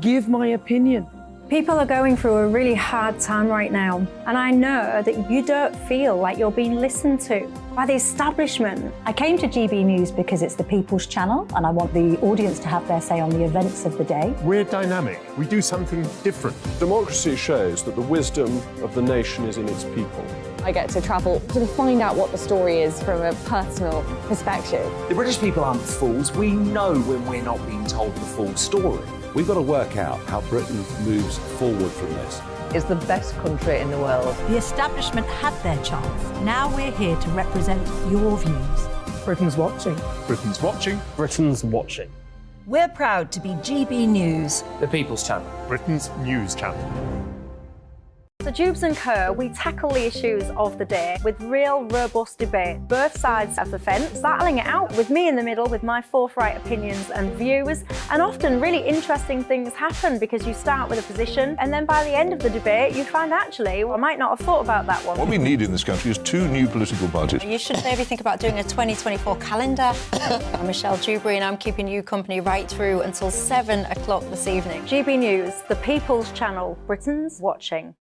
give my opinion. People are going through a really hard time right now, and I know that you don't feel like you're being listened to by the establishment. I came to GB News because it's the People's Channel, and I want the audience to have their say on the events of the day. We're dynamic. We do something different. Democracy shows that the wisdom of the nation is in its people. I get to travel to find out what the story is from a personal perspective. The British people aren't fools. We know when we're not being told the full story. We've got to work out how Britain moves forward from this. It's the best country in the world. The establishment had their chance. Now we're here to represent your views. Britain's watching. Britain's watching. Britain's watching. We're proud to be GB News. The People's Channel. Britain's news channel. So Jubes and Co, we tackle the issues of the day with real, robust debate, both sides of the fence, battling it out with me in the middle with my forthright opinions and views. And often really interesting things happen because you start with a position and then by the end of the debate you find actually, well, I might not have thought about that one. What we need in this country is 2 new political budgets. You should maybe think about doing a 2024 calendar. I'm Michelle Dewberry and I'm keeping you company right through until 7 o'clock this evening. GB News, the People's Channel, Britain's watching.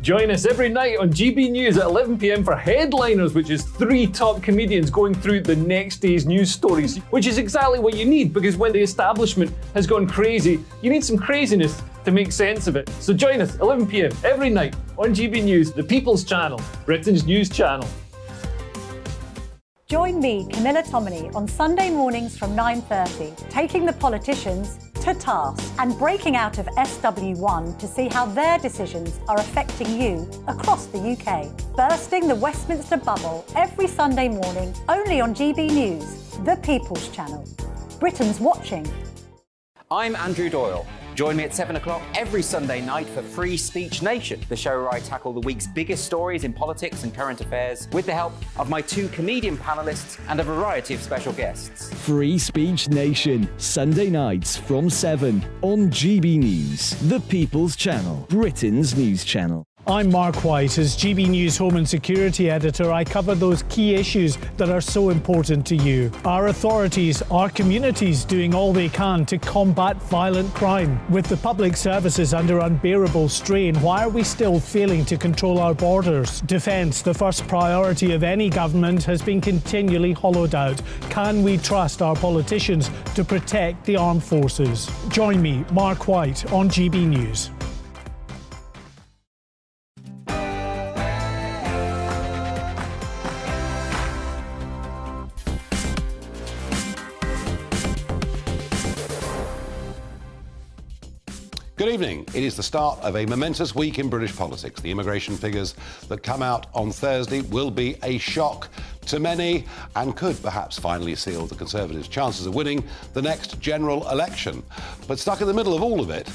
Join us every night on GB News at 11 p.m. for Headliners, which is 3 top comedians going through the next day's news stories, which is exactly what you need, because when the establishment has gone crazy, you need some craziness to make sense of it. So join us 11 p.m. every night on GB News, the People's Channel, Britain's news channel. Join me, Camilla Tominey, on Sunday mornings from 9:30, taking the politicians to task and breaking out of SW1 to see how their decisions are affecting you across the UK. Bursting the Westminster bubble every Sunday morning, only on GB News, the People's Channel. Britain's watching. I'm Andrew Doyle. Join me at 7 o'clock every Sunday night for Free Speech Nation, the show where I tackle the week's biggest stories in politics and current affairs with the help of my 2 comedian panellists and a variety of special guests. Free Speech Nation, Sunday nights from 7 on GB News, the People's Channel, Britain's news channel. I'm Mark White. As GB News Home and Security Editor, I cover those key issues that are so important to you. Our authorities, our communities doing all they can to combat violent crime. With the public services under unbearable strain, why are we still failing to control our borders? Defence, the first priority of any government, has been continually hollowed out. Can we trust our politicians to protect the armed forces? Join me, Mark White, on GB News. Good evening. It is the start of a momentous week in British politics. The immigration figures that come out on Thursday will be a shock to many and could perhaps finally seal the Conservatives' chances of winning the next general election. But stuck in the middle of all of it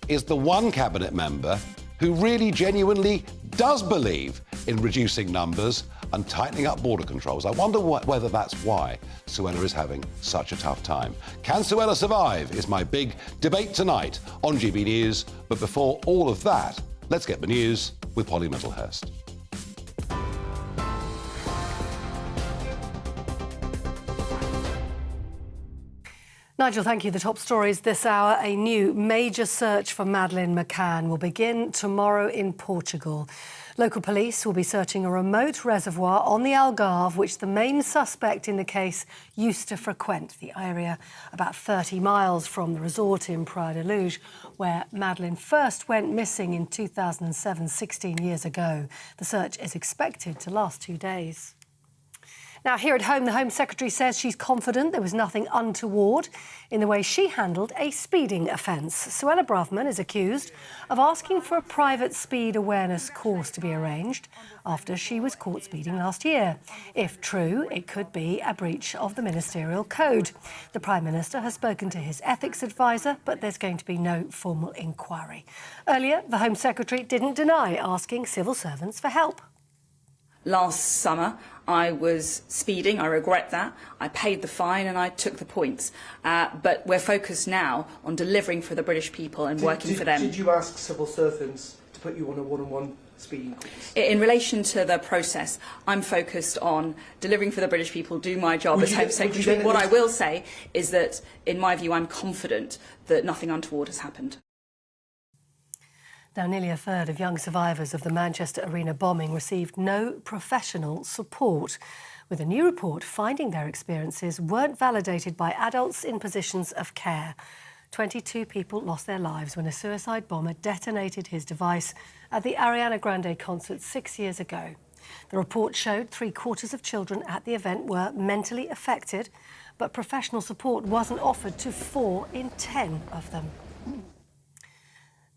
is the one cabinet member who really genuinely does believe in reducing numbers and tightening up border controls. I wonder whether that's why Suella is having such a tough time. Can Suella survive is my big debate tonight on GB News. But before all of that, let's get the news with Polly Middlehurst. Nigel, thank you. The top stories this hour. A new major search for Madeleine McCann will begin tomorrow in Portugal. Local police will be searching a remote reservoir on the Algarve, which the main suspect in the case used to frequent, the area about 30 miles from the resort in Praia de Luz, where Madeleine first went missing in 2007, 16 years ago. The search is expected to last 2 days. Now, here at home, the Home Secretary says she's confident there was nothing untoward in the way she handled a speeding offence. Suella Braverman is accused of asking for a private speed awareness course to be arranged after she was caught speeding last year. If true, it could be a breach of the ministerial code. The Prime Minister has spoken to his ethics advisor, but there's going to be no formal inquiry. Earlier, the Home Secretary didn't deny asking civil servants for help. Last summer, I was speeding. I regret that. I paid the fine and I took the points. But we're focused now on delivering for the British people and working for them. Did you ask civil servants to put you on a one-on-one speeding course? In relation to the process, I'm focused on delivering for the British people, do my job as Home Secretary. What I will say is that, in my view, I'm confident that nothing untoward has happened. Now, nearly a third of young survivors of the Manchester Arena bombing received no professional support, with a new report finding their experiences weren't validated by adults in positions of care. 22 people lost their lives when a suicide bomber detonated his device at the Ariana Grande concert 6 years ago. The report showed 3/4 of children at the event were mentally affected, but professional support wasn't offered to 4 in 10 of them.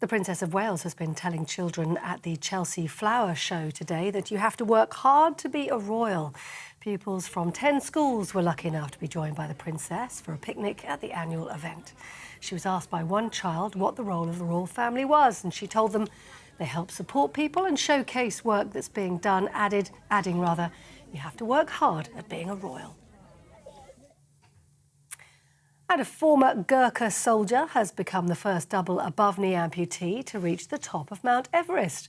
The Princess of Wales has been telling children at the Chelsea Flower Show today that you have to work hard to be a royal. Pupils from 10 schools were lucky enough to be joined by the Princess for a picnic at the annual event. She was asked by one child what the role of the royal family was, and she told them they help support people and showcase work that's being done, adding, you have to work hard at being a royal. And a former Gurkha soldier has become the first double above-knee amputee to reach the top of Mount Everest.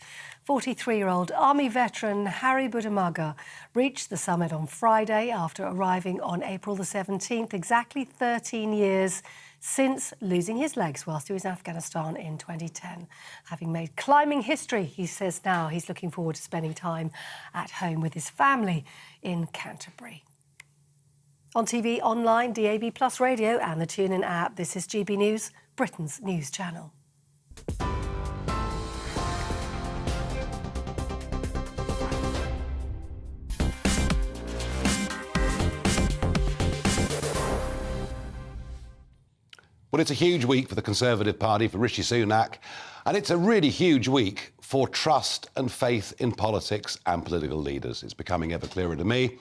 43-year-old Army veteran Harry Budamaga reached the summit on Friday after arriving on April the 17th, exactly 13 years since losing his legs whilst he was in Afghanistan in 2010. Having made climbing history, he says now he's looking forward to spending time at home with his family in Canterbury. On TV, online, DAB+ radio and the TuneIn app, this is GB News, Britain's news channel. Well, it's a huge week for the Conservative Party, for Rishi Sunak, and it's a really huge week for trust and faith in politics and political leaders. It's becoming ever clearer to me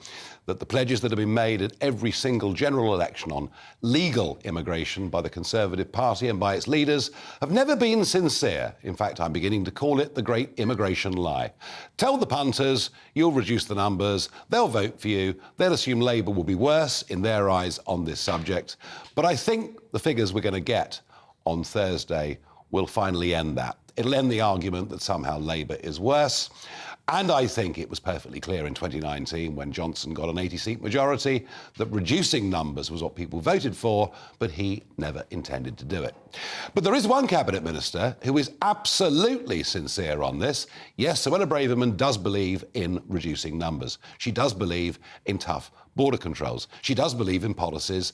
that the pledges that have been made at every single general election on legal immigration by the Conservative Party and by its leaders have never been sincere. In fact, I'm beginning to call it the great immigration lie. Tell the punters you'll reduce the numbers, they'll vote for you, they'll assume Labour will be worse in their eyes on this subject. But I think the figures we're going to get on Thursday will finally end that. It'll end the argument that somehow Labour is worse. And I think it was perfectly clear in 2019 when Johnson got an 80-seat majority that reducing numbers was what people voted for, but he never intended to do it. But there is one cabinet minister who is absolutely sincere on this. Yes, Suella Braverman does believe in reducing numbers. She does believe in tough border controls. She does believe in policies,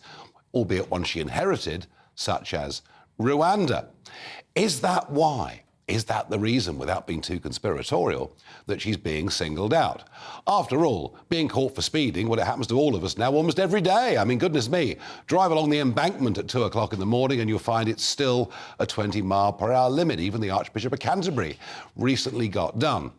albeit one she inherited, such as Rwanda. Is that why? Is that the reason, without being too conspiratorial, that she's being singled out? After all, being caught for speeding, well, it happens to all of us now almost every day. I mean, goodness me, drive along the embankment at 2 o'clock in the morning and you'll find it's still a 20-mile-per-hour limit. Even the Archbishop of Canterbury recently got done.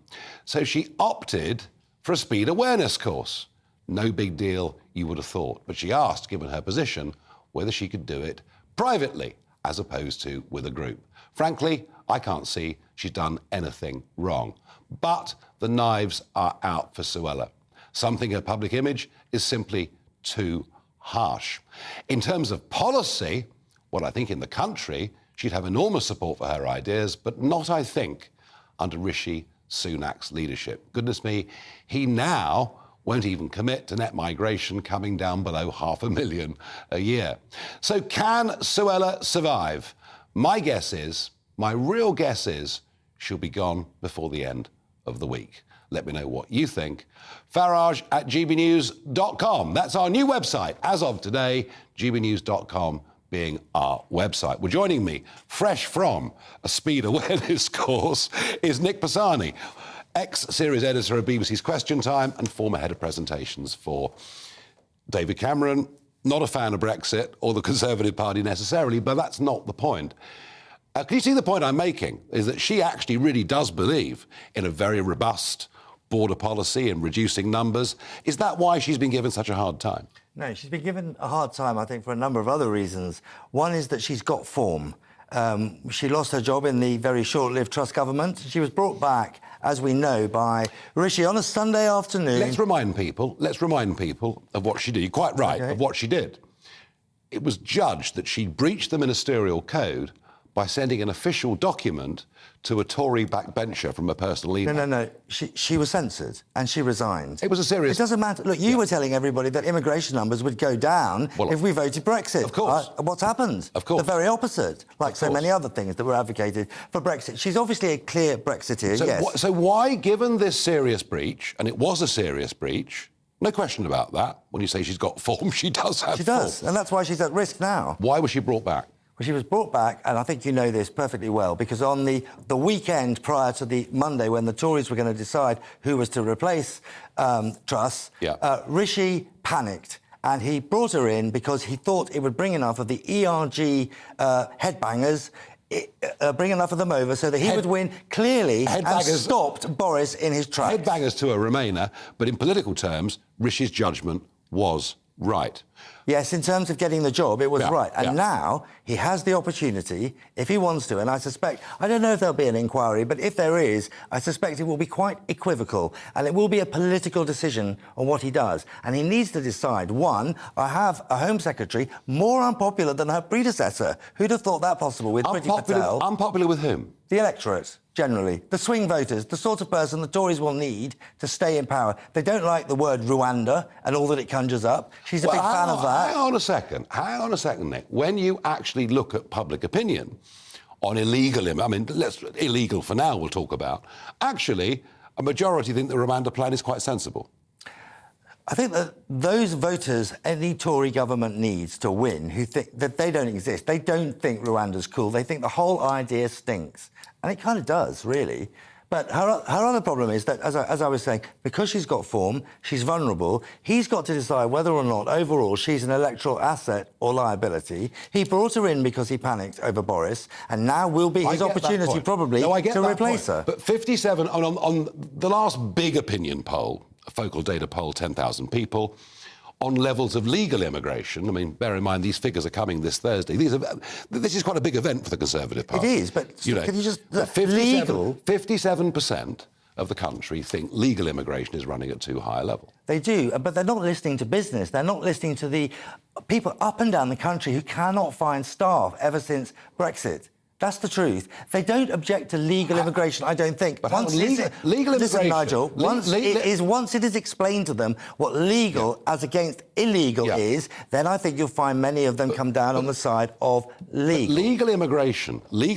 So she opted for a speed awareness course. No big deal, you would have thought. But she asked, given her position, whether she could do it privately as opposed to with a group. Frankly, I can't see she's done anything wrong. But the knives are out for Suella. Some think her public image is simply too harsh. In terms of policy, well, I think in the country, she'd have enormous support for her ideas, but not, I think, under Rishi Sunak's leadership. Goodness me, he now won't even commit to net migration coming down below 500,000 a year. So can Suella survive? My real guess is she'll be gone before the end of the week. Let me know what you think. Farage at gbnews.com. That's our new website. As of today, gbnews.com being our website. Well, joining me, fresh from a speed awareness course, is Nick Pisani, ex-series editor of BBC's Question Time and former head of presentations for David Cameron. Not a fan of Brexit or the Conservative Party necessarily, but that's not the point. Can you see the point I'm making? Is that she actually really does believe in a very robust border policy and reducing numbers. Is that why she's been given such a hard time? No, she's been given a hard time, I think, for a number of other reasons. One is that she's got form. She lost her job in the very short-lived Truss government. She was brought back, as we know, by Rishi on a Sunday afternoon. Let's remind people of what she did. You're quite right, of what she did. It was judged that she breached the ministerial code by sending an official document to a Tory backbencher from a personal email. No. She was censored and she resigned. It was a serious... It doesn't matter. Look, you were telling everybody that immigration numbers would go down if we voted Brexit. Of course. What's happened? Of course. The very opposite, like so many other things that were advocated for Brexit. She's obviously a clear Brexiteer, yes. So why, given this serious breach, and it was a serious breach, no question about that, when you say she's got form, she does have form. She does, and that's why she's at risk now. Why was she brought back? Well, she was brought back, and I think you know this perfectly well, because on the weekend prior to the Monday when the Tories were going to decide who was to replace Truss, Rishi panicked, and he brought her in because he thought it would bring enough of the ERG headbangers, bring enough of them over so that he would win clearly and stopped Boris in his tracks. Headbangers to a Remainer, but in political terms, Rishi's judgment was right. Yes, in terms of getting the job, it was right. And now he has the opportunity, if he wants to, and I suspect, I don't know if there'll be an inquiry, but if there is, I suspect it will be quite equivocal, and it will be a political decision on what he does. And he needs to decide, one, I have a Home Secretary more unpopular than her predecessor. Who'd have thought that possible with Priti Patel? Unpopular with whom? The electorate, generally. The swing voters, the sort of person the Tories will need to stay in power. They don't like the word Rwanda and all that it conjures up. She's a big fan of that. Hang on a second, Nick. When you actually look at public opinion on illegal, illegal for now we'll talk about, actually, a majority think the Rwanda plan is quite sensible. I think that those voters any Tory government needs to win who think that they don't exist, they don't think Rwanda's cool, they think the whole idea stinks. And it kind of does, really. But her other problem is that, as I was saying, because she's got form, she's vulnerable, he's got to decide whether or not, overall, she's an electoral asset or liability. He brought her in because he panicked over Boris, and now will be his opportunity, probably, to replace her. But 57, on the last big opinion poll, a focal data poll, 10,000 people, on levels of legal immigration. I mean, bear in mind, these figures are coming this Thursday. This is quite a big event for the Conservative Party. It is, but can you just... 57% of the country think legal immigration is running at too high a level. They do, but they're not listening to business. They're not listening to the people up and down the country who cannot find staff ever since Brexit. That's the truth. They don't object to legal immigration, I don't think. But once legal immigration... Listen, Nigel, once it is explained to them what legal as against illegal is, then I think you'll find many of them come down on the side of legal. Legal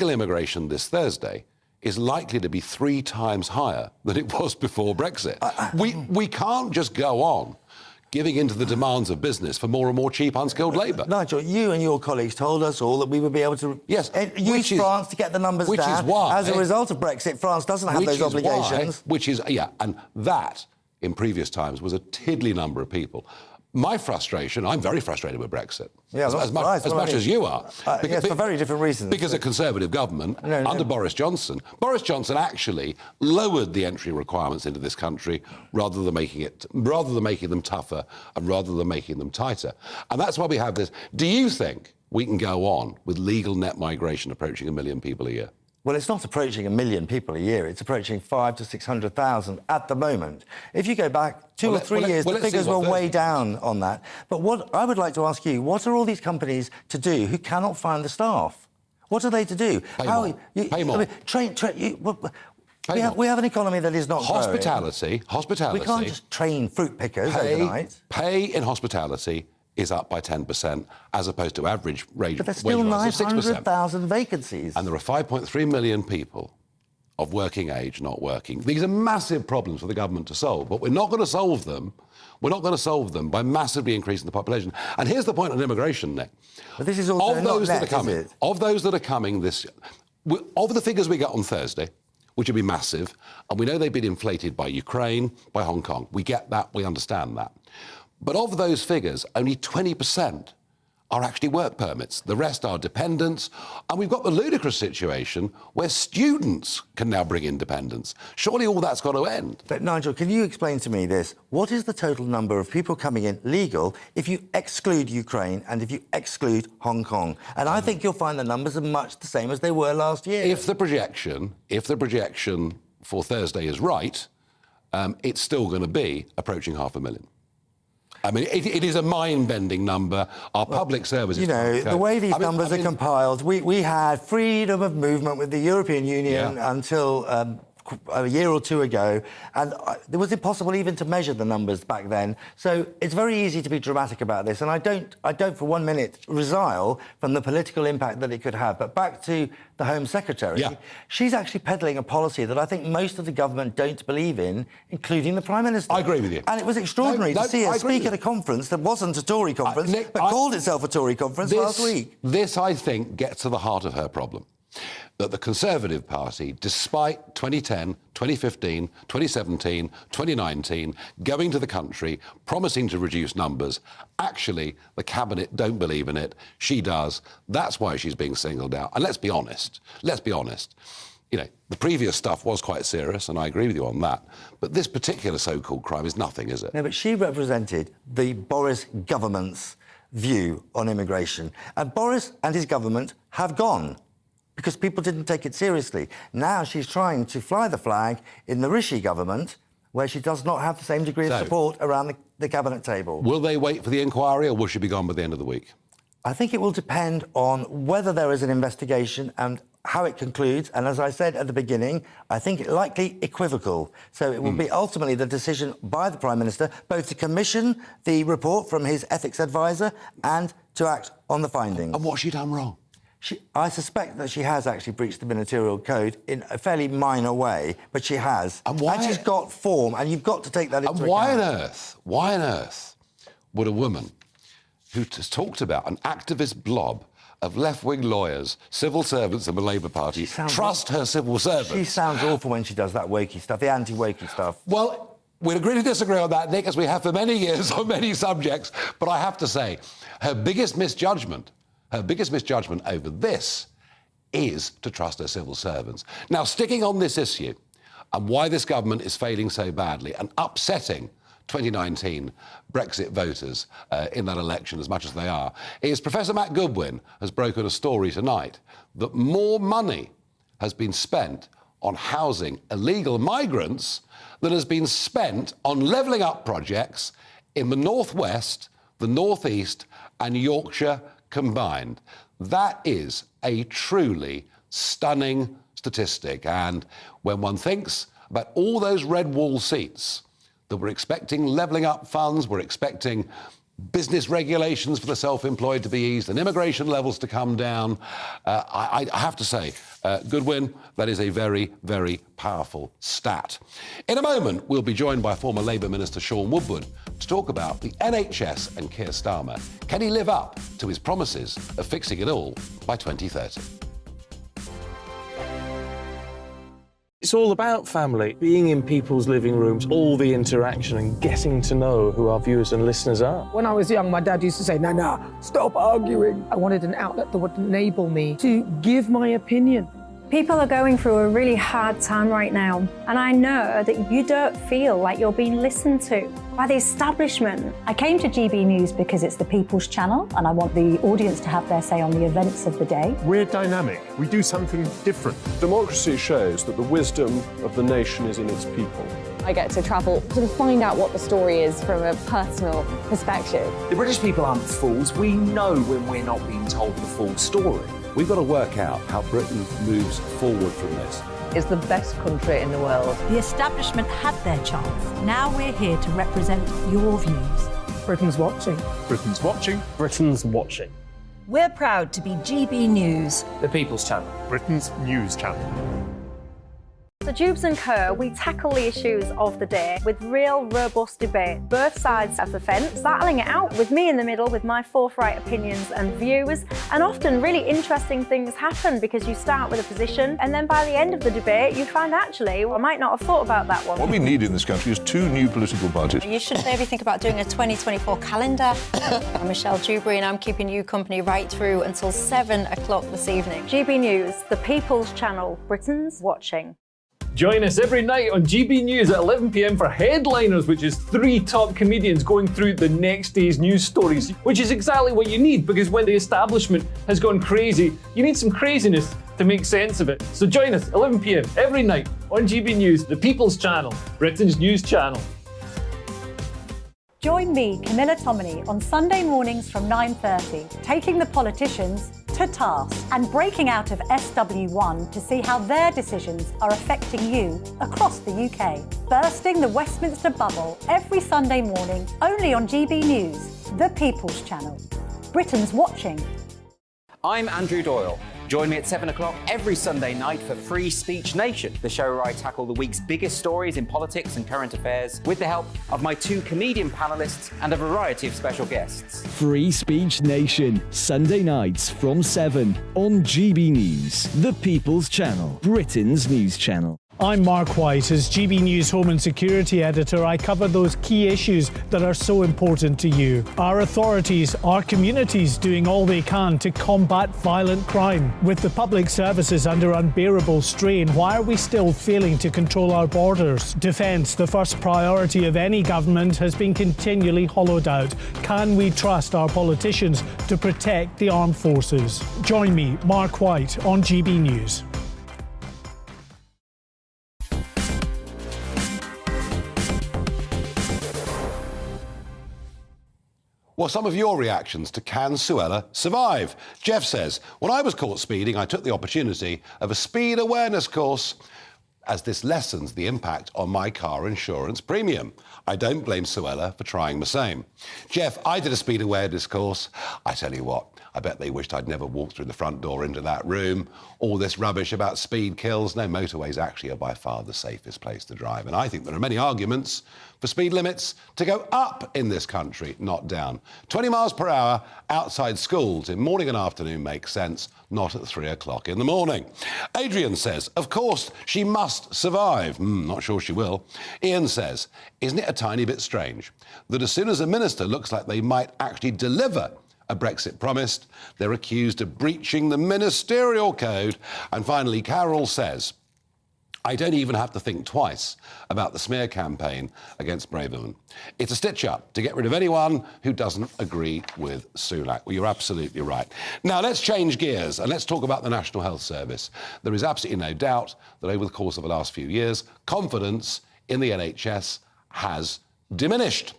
immigration this Thursday is likely to be 3 times higher than it was before Brexit. We can't just go on giving in to the demands of business for more and more cheap, unskilled labour. Nigel, you and your colleagues told us all that we would be able to use France to get the numbers down. Which is why... As a result of Brexit, France doesn't have those obligations. And that, in previous times, was a tiddly number of people. My frustration, I'm very frustrated with Brexit, as much as you are. Yes, for very different reasons. Because a Conservative government, under Boris Johnson actually lowered the entry requirements into this country rather than making them tougher and rather than making them tighter. And that's why we have this. Do you think we can go on with legal net migration approaching 1 million people a year? Well, it's not approaching 1 million people a year. It's approaching 500,000 to 600,000 at the moment. If you go back 2 or 3 years, the figures were way down on that. But what I would like to ask you, what are all these companies to do who cannot find the staff? What are they to do? Pay more. I mean, we have an economy that is not Hospitality. We can't just train fruit pickers overnight. Pay in hospitality is up by 10%, as opposed to average wage But there's still 900,000 vacancies. And there are 5.3 million people of working age not working. These are massive problems for the government to solve, but we're not going to solve them. We're not going to solve them by massively increasing the population. And here's the point on immigration, Nick. But this is also of those that are coming this year, of the figures we get on Thursday, which will be massive, and we know they've been inflated by Ukraine, by Hong Kong. We get that, we understand that. But of those figures, only 20% are actually work permits. The rest are dependents. And we've got the ludicrous situation where students can now bring in dependents. Surely all that's got to end. But, Nigel, can you explain to me this? What is the total number of people coming in legal if you exclude Ukraine and if you exclude Hong Kong? And I think you'll find the numbers are much the same as they were last year. If the projection for Thursday is right, it's still going to be approaching 500,000. I mean, it is a mind-bending number. Our public services... You know, the way these numbers are compiled, we had freedom of movement with the European Union until a year or two ago, and it was impossible even to measure the numbers back then. So it's very easy to be dramatic about this, and I don't for 1 minute resile from the political impact that it could have. But back to the Home Secretary, she's actually peddling a policy that I think most of the government don't believe in, including the Prime Minister. I agree with you. And it was extraordinary to see her speak at a conference that wasn't a Tory conference, but called itself a Tory conference last week. This, I think, gets to the heart of her problem. That the Conservative Party, despite 2010, 2015, 2017, 2019, going to the country, promising to reduce numbers, actually, the Cabinet don't believe in it. She does. That's why she's being singled out. And let's be honest. You know, the previous stuff was quite serious, and I agree with you on that. But this particular so-called crime is nothing, is it? No, but she represented the Boris government's view on immigration. And Boris and his government have gone, because people didn't take it seriously. Now she's trying to fly the flag in the Rishi government, where she does not have the same degree of support around the cabinet table. Will they wait for the inquiry, or will she be gone by the end of the week? I think it will depend on whether there is an investigation and how it concludes. And as I said at the beginning, I think it likely equivocal. So it will be ultimately the decision by the Prime Minister both to commission the report from his ethics advisor and to act on the findings. And what's she done wrong? I suspect that she has actually breached the ministerial code in a fairly minor way, but she has. And she's got form, and you've got to take that into account. Why on earth would a woman who has talked about an activist blob of left-wing lawyers, civil servants of the Labour Party, trust her civil servants? She sounds awful when she does that wokey stuff, the anti-wokey stuff. Well, we'll agree to disagree on that, Nick, as we have for many years on many subjects, but I have to say, her biggest misjudgment over this is to trust her civil servants. Now, sticking on this issue and why this government is failing so badly and upsetting 2019 Brexit voters in that election as much as they are, is Professor Matt Goodwin has broken a story tonight that more money has been spent on housing illegal migrants than has been spent on levelling up projects in the North West, the North East and Yorkshire combined. That is a truly stunning statistic. And when one thinks about all those red wall seats that we're expecting levelling up funds, we're expecting business regulations for the self-employed to be eased and immigration levels to come down, I have to say, Goodwin, that is a very, very powerful stat. In a moment, we'll be joined by former Labour Minister Sean Woodward to talk about the NHS and Keir Starmer. Can he live up to his promises of fixing it all by 2030? It's all about family, being in people's living rooms, all the interaction and getting to know who our viewers and listeners are. When I was young, my dad used to say, Nana, stop arguing. I wanted an outlet that would enable me to give my opinion. People are going through a really hard time right now, and I know that you don't feel like you're being listened to by the establishment. I came to GB News because it's the People's Channel, and I want the audience to have their say on the events of the day. We're dynamic. We do something different. Democracy shows that the wisdom of the nation is in its people. I get to travel to find out what the story is from a personal perspective. The British people aren't fools. We know when we're not being told the full story. We've got to work out how Britain moves forward from this. It's the best country in the world. The establishment had their chance. Now we're here to represent your views. Britain's watching. Britain's watching. Britain's watching. We're proud to be GB News. The People's Channel. Britain's news channel. So Jubes and Co, we tackle the issues of the day with real robust debate, both sides of the fence, battling it out with me in the middle with my forthright opinions and views. And often really interesting things happen because you start with a position and then by the end of the debate you find actually, well, I might not have thought about that one. What we need in this country is 2 new political budgets. You should maybe think about doing a 2024 calendar. I'm Michelle Dewberry and I'm keeping you company right through until 7 o'clock this evening. GB News, the People's Channel, Britain's watching. Join us every night on GB News at 11 p.m. for Headliners, which is 3 top comedians going through the next day's news stories, which is exactly what you need, because when the establishment has gone crazy, you need some craziness to make sense of it. So join us 11 p.m. every night on GB News, the People's Channel, Britain's news channel. Join me, Camilla Tominey, on Sunday mornings from 9:30, taking the politicians to task and breaking out of SW1 to see how their decisions are affecting you across the UK. Bursting the Westminster bubble every Sunday morning, only on GB News, the People's Channel. Britain's watching. I'm Andrew Doyle. Join me at 7 o'clock every Sunday night for Free Speech Nation, the show where I tackle the week's biggest stories in politics and current affairs with the help of my two comedian panellists and a variety of special guests. Free Speech Nation, Sunday nights from 7 on GB News, the People's Channel, Britain's news channel. I'm Mark White. As GB News Home and Security Editor, I cover those key issues that are so important to you. Our authorities, our communities doing all they can to combat violent crime. With the public services under unbearable strain, why are we still failing to control our borders? Defence, the first priority of any government, has been continually hollowed out. Can we trust our politicians to protect the armed forces? Join me, Mark White, on GB News. Well, some of your reactions to Can Suella Survive? Jeff says, when I was caught speeding, I took the opportunity of a speed awareness course, as this lessens the impact on my car insurance premium. I don't blame Suella for trying the same. Jeff, I did a speed awareness course. I tell you what, I bet they wished I'd never walked through the front door into that room. All this rubbish about speed kills. No, motorways actually are by far the safest place to drive. And I think there are many arguments for speed limits to go up in this country, not down. 20 miles per hour outside schools in morning and afternoon makes sense, not at 3 o'clock in the morning. Adrian says, of course, she must survive. Not sure she will. Ian says, isn't it a tiny bit strange that as soon as a minister looks like they might actually deliver a Brexit promised, they're accused of breaching the ministerial code? And finally, Carol says, I don't even have to think twice about the smear campaign against Braverman. It's a stitch-up to get rid of anyone who doesn't agree with Sunak. Well, you're absolutely right. Now, let's change gears and let's talk about the National Health Service. There is absolutely no doubt that over the course of the last few years, confidence in the NHS has diminished.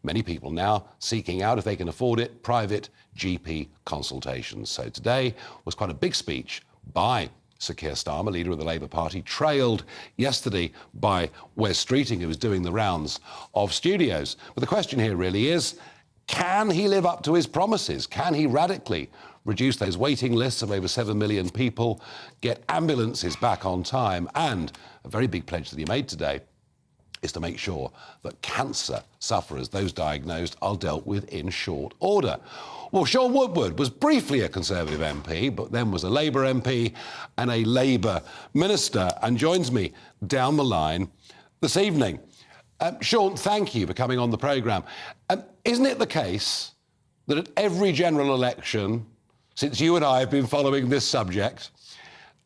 Many people now seeking out, if they can afford it, private GP consultations. So today was quite a big speech by Sir Keir Starmer, leader of the Labour Party, trailed yesterday by Wes Streeting, who was doing the rounds of studios. But the question here really is, can he live up to his promises? Can he radically reduce those waiting lists of over 7 million people, get ambulances back on time? And a very big pledge that he made today is to make sure that cancer sufferers, those diagnosed, are dealt with in short order. Well, Sean Woodward was briefly a Conservative MP, but then was a Labour MP and a Labour minister, and joins me down the line this evening. Sean, thank you for coming on the programme. Isn't it the case that at every general election, since you and I have been following this subject,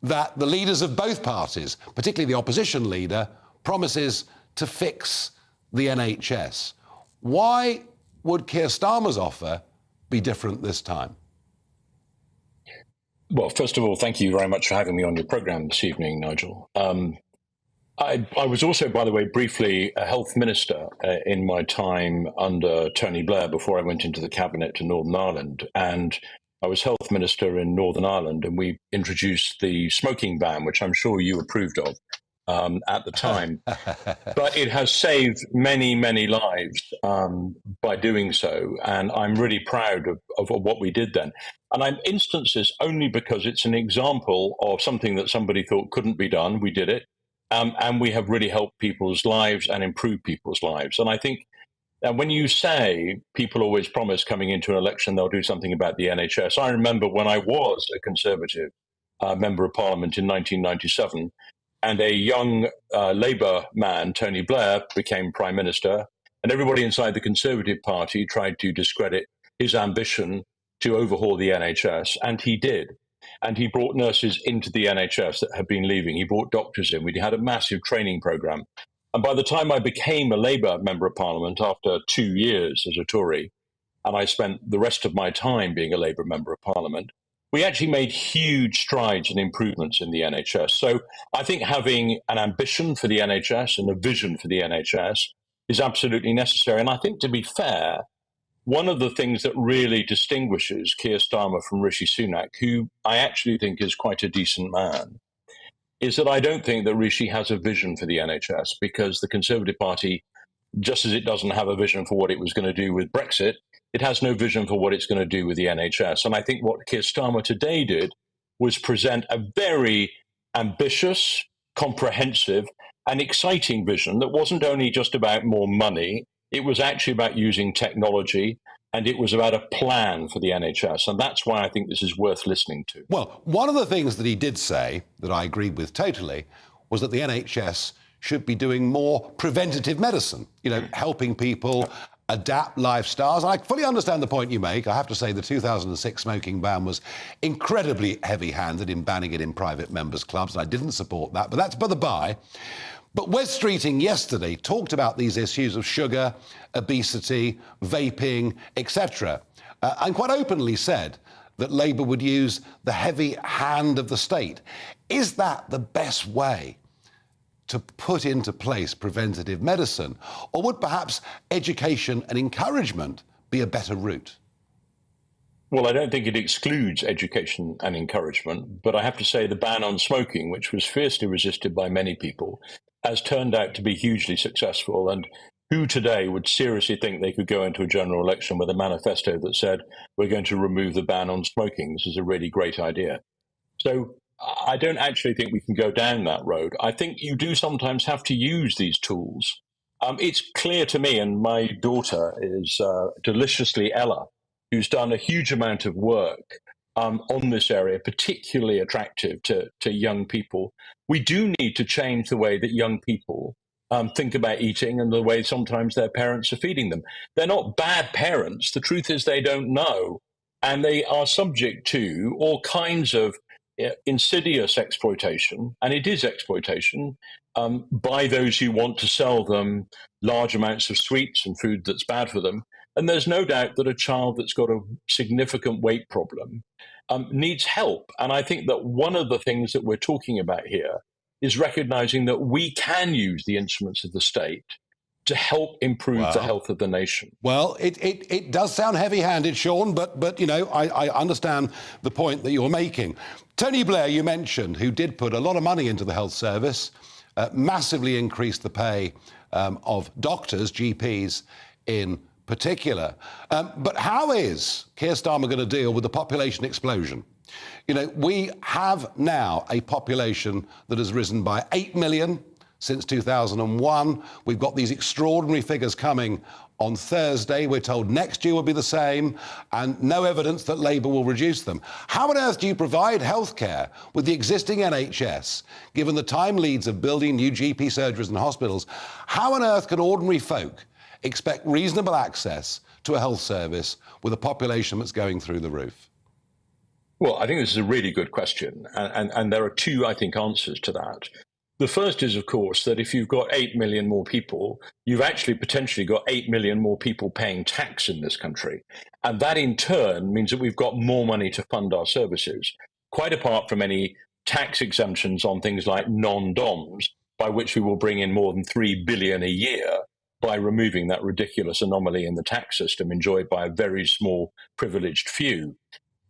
that the leaders of both parties, particularly the opposition leader, promises to fix the NHS? Why would Keir Starmer's offer be different this time? Well, first of all, thank you very much for having me on your programme this evening, Nigel. I was also, by the way, briefly a health minister in my time under Tony Blair before I went into the cabinet to Northern Ireland. And I was health minister in Northern Ireland, and we introduced the smoking ban, which I'm sure you approved of at the time. But it has saved many, many lives by doing so. And I'm really proud of what we did then. And I'm instances only because it's an example of something that somebody thought couldn't be done. We did it. And we have really helped people's lives and improved people's lives. And I think when you say people always promise coming into an election they'll do something about the NHS, I remember when I was a Conservative Member of Parliament in 1997, and a young Labour man, Tony Blair, became Prime Minister, and everybody inside the Conservative Party tried to discredit his ambition to overhaul the NHS, and he did. And he brought nurses into the NHS that had been leaving. He brought doctors in. We had a massive training programme. And by the time I became a Labour Member of Parliament, after 2 years as a Tory, and I spent the rest of my time being a Labour Member of Parliament, we actually made huge strides and improvements in the NHS. So I think having an ambition for the NHS and a vision for the NHS is absolutely necessary. And I think, to be fair, one of the things that really distinguishes Keir Starmer from Rishi Sunak, who I actually think is quite a decent man, is that I don't think that Rishi has a vision for the NHS, because the Conservative Party, just as it doesn't have a vision for what it was going to do with Brexit, it has no vision for what it's going to do with the NHS. And I think what Keir Starmer today did was present a very ambitious, comprehensive and exciting vision that wasn't only just about more money, it was actually about using technology, and it was about a plan for the NHS. And that's why I think this is worth listening to. Well, one of the things that he did say that I agreed with totally was that the NHS should be doing more preventative medicine, helping people adapt lifestyles. And I fully understand the point you make. I have to say the 2006 smoking ban was incredibly heavy-handed in banning it in private members' clubs, and I didn't support that, but that's by the by. But Wes Streeting yesterday talked about these issues of sugar, obesity, vaping, etc., and quite openly said that Labour would use the heavy hand of the state. Is that the best way to put into place preventative medicine? Or would perhaps education and encouragement be a better route? Well, I don't think it excludes education and encouragement, but I have to say the ban on smoking, which was fiercely resisted by many people, has turned out to be hugely successful. And who today would seriously think they could go into a general election with a manifesto that said, we're going to remove the ban on smoking? This is a really great idea. So I don't actually think we can go down that road. I think you do sometimes have to use these tools. It's clear to me, and my daughter is deliciously Ella, who's done a huge amount of work on this area, particularly attractive to young people. We do need to change the way that young people think about eating and the way sometimes their parents are feeding them. They're not bad parents. The truth is they don't know, and they are subject to all kinds of insidious exploitation, and it is exploitation, by those who want to sell them large amounts of sweets and food that's bad for them. And there's no doubt that a child that's got a significant weight problem needs help. And I think that one of the things that we're talking about here is recognizing that we can use the instruments of the state to help improve the health of the nation. Well, it does sound heavy-handed, Sean, but I understand the point that you're making. Tony Blair, you mentioned, who did put a lot of money into the health service, massively increased the pay of doctors, GPs in particular. But how is Keir Starmer going to deal with the population explosion? We have now a population that has risen by 8 million since 2001. We've got these extraordinary figures coming on Thursday. We're told next year will be the same, and no evidence that Labour will reduce them. How on earth do you provide healthcare with the existing NHS, given the time leads of building new GP surgeries and hospitals? How on earth can ordinary folk expect reasonable access to a health service with a population that's going through the roof? Well, I think this is a really good question, and there are two, I think, answers to that. The first is, of course, that if you've got 8 million more people, you've actually potentially got 8 million more people paying tax in this country. And that in turn means that we've got more money to fund our services, quite apart from any tax exemptions on things like non-DOMs, by which we will bring in more than 3 billion a year by removing that ridiculous anomaly in the tax system enjoyed by a very small privileged few.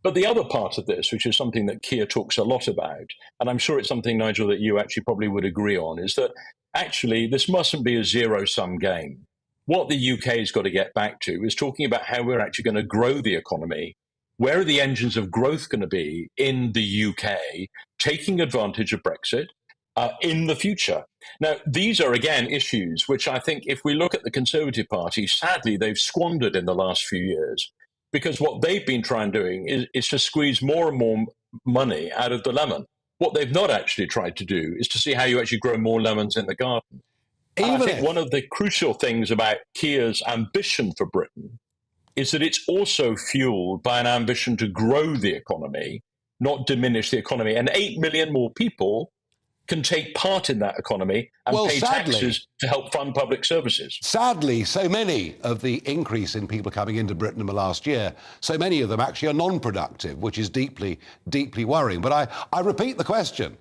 But the other part of this, which is something that Keir talks a lot about, and I'm sure it's something, Nigel, that you actually probably would agree on, is that actually this mustn't be a zero-sum game. What the UK has got to get back to is talking about how we're actually going to grow the economy. Where are the engines of growth going to be in the UK, taking advantage of Brexit in the future? Now, these are, again, issues which I think if we look at the Conservative Party, sadly, they've squandered in the last few years. Because what they've been trying doing is to squeeze more and more money out of the lemon. What they've not actually tried to do is to see how you actually grow more lemons in the garden. And I think one of the crucial things about Keir's ambition for Britain is that it's also fueled by an ambition to grow the economy, not diminish the economy. And 8 million more people can take part in that economy and pay taxes to help fund public services. Sadly, so many of the increase in people coming into Britain in the last year, so many of them actually are non-productive, which is deeply, deeply worrying. But I repeat the question.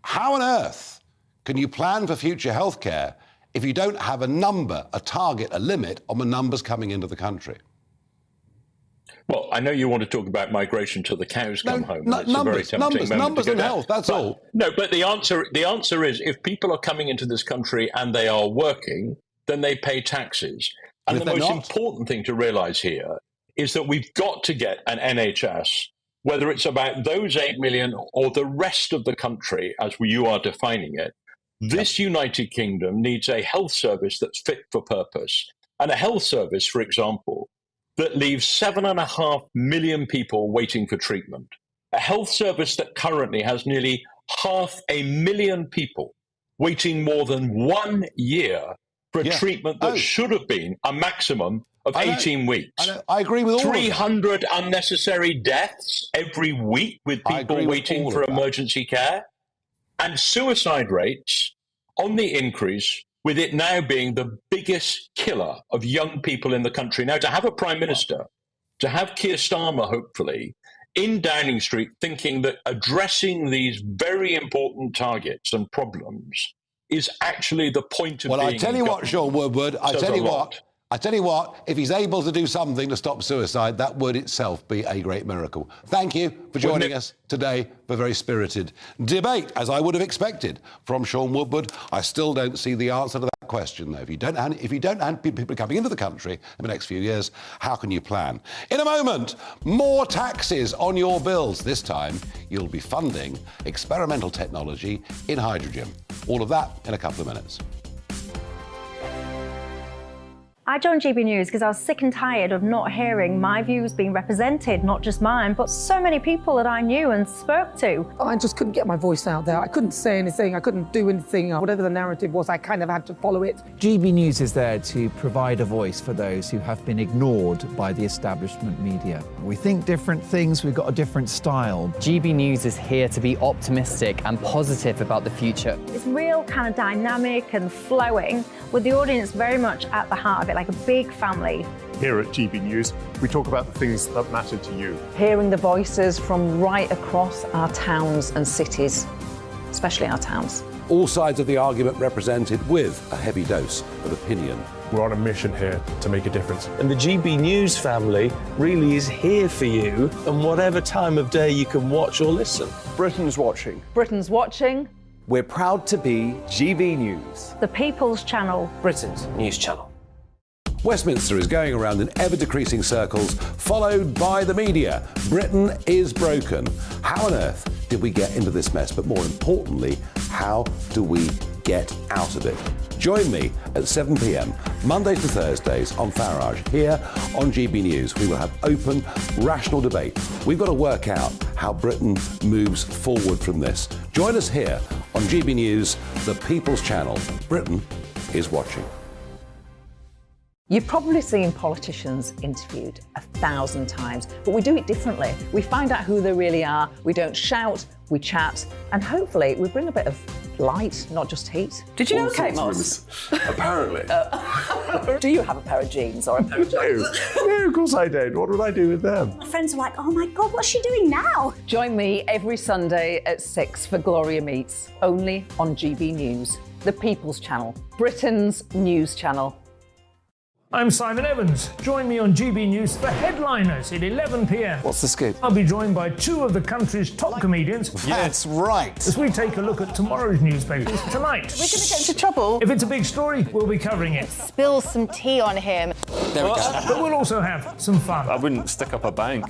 How on earth can you plan for future healthcare if you don't have a number, a target, a limit on the numbers coming into the country? Well, I know you want to talk about migration till the cows come home. It's numbers, a very tempting numbers to go and down. health, that's all. No, but the answer is if people are coming into this country and they are working, then they pay taxes. And the most important thing to realise here is that we've got to get an NHS, whether it's about those 8 million or the rest of the country, as you are defining it. This United Kingdom needs a health service that's fit for purpose. And a health service, for example, that leaves 7.5 million people waiting for treatment. A health service that currently has nearly 500,000 people waiting more than 1 year for a treatment that should have been a maximum of 18 weeks. I agree with all 300 unnecessary deaths every week with people waiting for emergency care. And suicide rates on the increase, with it now being the biggest killer of young people in the country. Now, to have a Prime Minister, to have Keir Starmer, hopefully, in Downing Street thinking that addressing these very important targets and problems is actually the point of being. Well, I tell you what, Sean Woodward, I tell you what, if he's able to do something to stop suicide, that would itself be a great miracle. Thank you for joining us today for a very spirited debate, as I would have expected from Sean Woodward. I still don't see the answer to that question, though. If you don't have people coming into the country in the next few years, how can you plan? In a moment, more taxes on your bills. This time, you'll be funding experimental technology in hydrogen. All of that in a couple of minutes. I joined GB News because I was sick and tired of not hearing my views being represented, not just mine, but so many people that I knew and spoke to. I just couldn't get my voice out there. I couldn't say anything. I couldn't do anything. Whatever the narrative was, I kind of had to follow it. GB News is there to provide a voice for those who have been ignored by the establishment media. We think different things, we've got a different style. GB News is here to be optimistic and positive about the future. It's real kind of dynamic and flowing, with the audience very much at the heart of it, like a big family. Here at GB News, we talk about the things that matter to you. Hearing the voices from right across our towns and cities, especially our towns. All sides of the argument represented with a heavy dose of opinion. We're on a mission here to make a difference. And the GB News family really is here for you, and whatever time of day you can watch or listen. Britain's watching. Britain's watching. We're proud to be GB News, The People's Channel. Britain's news channel. Westminster is going around in ever-decreasing circles, followed by the media. Britain is broken. How on earth did we get into this mess? But more importantly, how do we get out of it? Join me at 7 p.m, Mondays to Thursdays on Farage, here on GB News. We will have open, rational debate. We've got to work out how Britain moves forward from this. Join us here on GB News, the People's Channel. Britain is watching. You've probably seen politicians interviewed 1,000 times, but we do it differently. We find out who they really are, we don't shout, we chat, and hopefully we bring a bit of light, not just heat. Did you know Kate Moss? Apparently. Do you have a pair of jeans or a pair of jeans? No, of course I don't. What would I do with them? My friends are like, oh my God, what's she doing now? Join me every Sunday at 6 for Gloria Meets, only on GB News, the People's Channel, Britain's news channel. I'm Simon Evans. Join me on GB News for Headliners at 11 p.m. What's the scoop? I'll be joined by two of the country's top comedians. That's right. As we take a look at tomorrow's newspapers tonight. We're going to get into trouble. If it's a big story, we'll be covering it. Spill some tea on him. There we go. But we'll also have some fun. I wouldn't stick up a bank.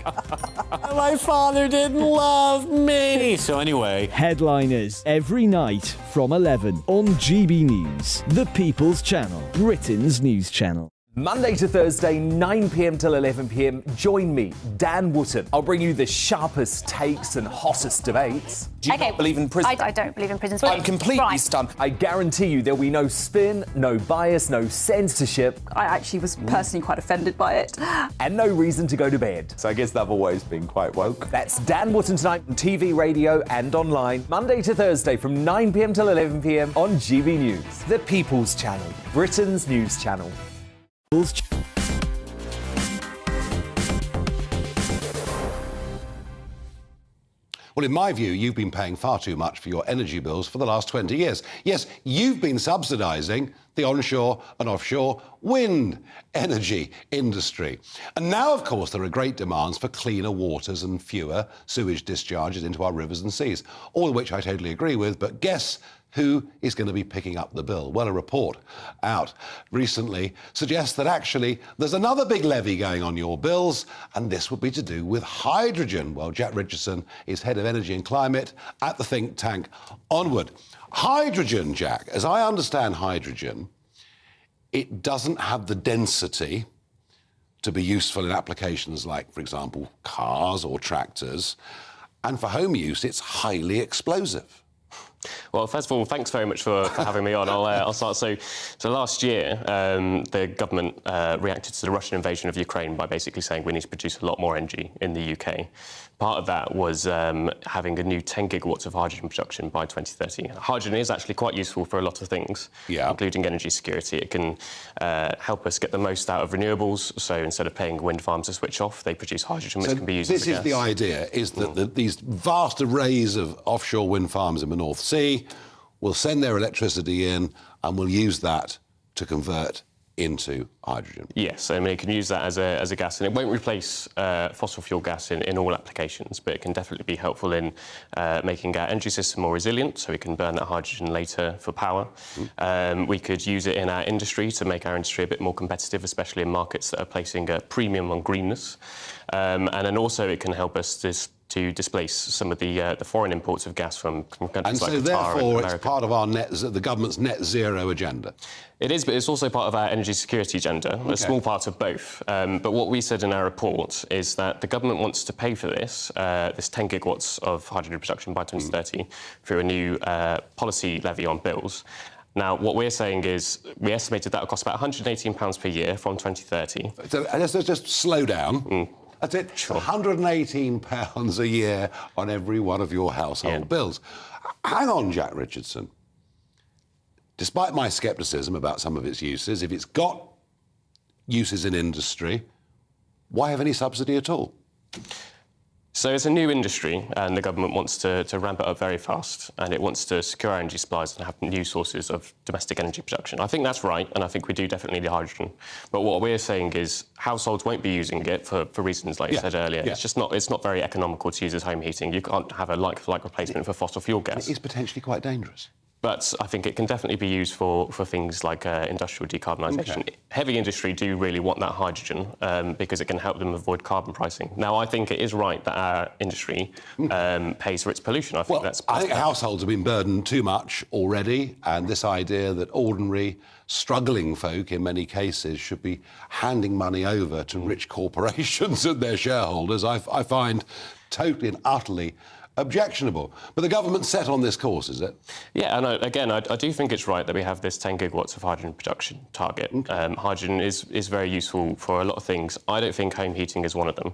My father didn't love me. So anyway. Headliners every night from 11 on GB News, the People's Channel, Britain's news channel. Monday to Thursday, 9 p.m. till 11 p.m. Join me, Dan Wootton. I'll bring you the sharpest takes and hottest debates. Do you not believe in prison? I don't believe in prison. I'm completely stunned. I guarantee you there'll be no spin, no bias, no censorship. I actually was personally quite offended by it. And no reason to go to bed. So I guess they've always been quite woke. That's Dan Wootton tonight on TV, radio and online. Monday to Thursday from 9 p.m. till 11 p.m. on GB News. The People's Channel, Britain's news channel. Well, in my view, you've been paying far too much for your energy bills for the last 20 years. Yes, you've been subsidising the onshore and offshore wind energy industry. And now, of course, there are great demands for cleaner waters and fewer sewage discharges into our rivers and seas, all of which I totally agree with. But guess who is going to be picking up the bill? Well, a report out recently suggests that actually there's another big levy going on your bills, and this would be to do with hydrogen. Well, Jack Richardson is head of energy and climate at the think tank Onward. Hydrogen, Jack, as I understand hydrogen, it doesn't have the density to be useful in applications like, for example, cars or tractors. And for home use, it's highly explosive. Well, first of all, thanks very much for having me on. I'll start. So last year, the government reacted to the Russian invasion of Ukraine by basically saying we need to produce a lot more energy in the UK. Part of that was having a new 10 gigawatts of hydrogen production by 2030. Hydrogen is actually quite useful for a lot of things, including energy security. It can help us get the most out of renewables. So instead of paying wind farms to switch off, they produce hydrogen, which can be used as gas. This is the idea, is that these vast arrays of offshore wind farms in the North Sea will send their electricity in and will use that to convert into hydrogen. Yes, I mean, it can use that as a gas, and it won't replace fossil fuel gas in all applications, but it can definitely be helpful in making our energy system more resilient, so we can burn that hydrogen later for power. We could use it in our industry to make our industry a bit more competitive, especially in markets that are placing a premium on greenness. And then also it can help us to displace some of the foreign imports of gas from countries like Qatar and America. And so therefore it's part of our the government's net zero agenda. It is, but it's also part of our energy security agenda, a small part of both. But what we said in our report is that the government wants to pay for this 10 gigawatts of hydrogen production by 2030 through a new policy levy on bills. Now, what we're saying is we estimated that would cost about £118 per year from 2030. So let's just slow down. That's it. Sure. £118 a year on every one of your household bills. Hang on, Jack Richardson. Despite my scepticism about some of its uses, if it's got uses in industry, why have any subsidy at all? So it's a new industry, and the government wants to ramp it up very fast, and it wants to secure our energy supplies and have new sources of domestic energy production. I think that's right, and I think we do definitely need hydrogen. But what we're saying is households won't be using it for reasons like you said earlier. It's not very economical to use as home heating. You can't have a like-for-like replacement for fossil fuel gas. It is potentially quite dangerous. But I think it can definitely be used for things like industrial decarbonisation. Okay. Heavy industry do really want that hydrogen because it can help them avoid carbon pricing. Now, I think it is right that our industry pays for its pollution. I think I think households have been burdened too much already, and this idea that ordinary, struggling folk, in many cases, should be handing money over to rich corporations and their shareholders, I find totally and utterly objectionable. But the government's set on this course, is it? Yeah, and I do think it's right that we have this 10 gigawatts of hydrogen production target. Hydrogen is very useful for a lot of things. I don't think home heating is one of them.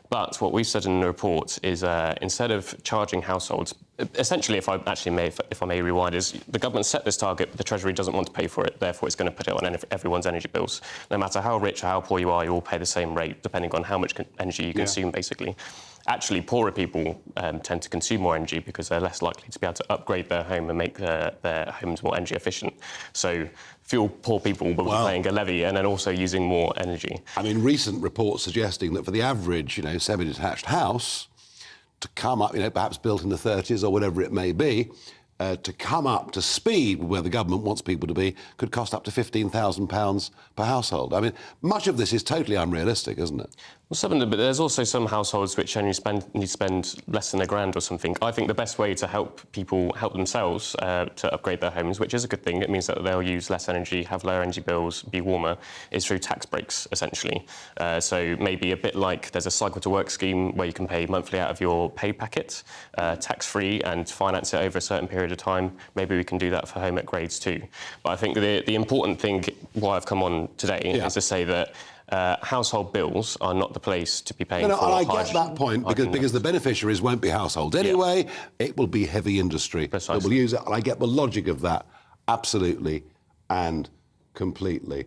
But what we've said in the report is instead of charging households, essentially, if I may rewind, is the government set this target, but the Treasury doesn't want to pay for it, therefore it's going to put it on everyone's energy bills. No matter how rich or how poor you are, you all pay the same rate, depending on how much energy you consume, basically. Actually, poorer people tend to consume more energy because they're less likely to be able to upgrade their home and make their homes more energy efficient. So poor people will be paying a levy and then also using more energy. I mean, recent reports suggesting that for the average, semi-detached house, to come up, perhaps built in the 30s or whatever it may be, to come up to speed where the government wants people to be, could cost up to £15,000 per household. I mean, much of this is totally unrealistic, isn't it? Well, but there's also some households which only need to spend less than £1,000 or something. I think the best way to help people help themselves to upgrade their homes, which is a good thing, it means that they'll use less energy, have lower energy bills, be warmer, is through tax breaks, essentially. So maybe a bit like there's a cycle to work scheme where you can pay monthly out of your pay packet, tax-free, and finance it over a certain period of time. Maybe we can do that for home upgrades too. But I think the important thing, why I've come on today, is to say that household bills are not the place to be paying for and I hydrogen. get that point, because the beneficiaries won't be households anyway. It will be heavy industry that will use it. And I get the logic of that absolutely and completely.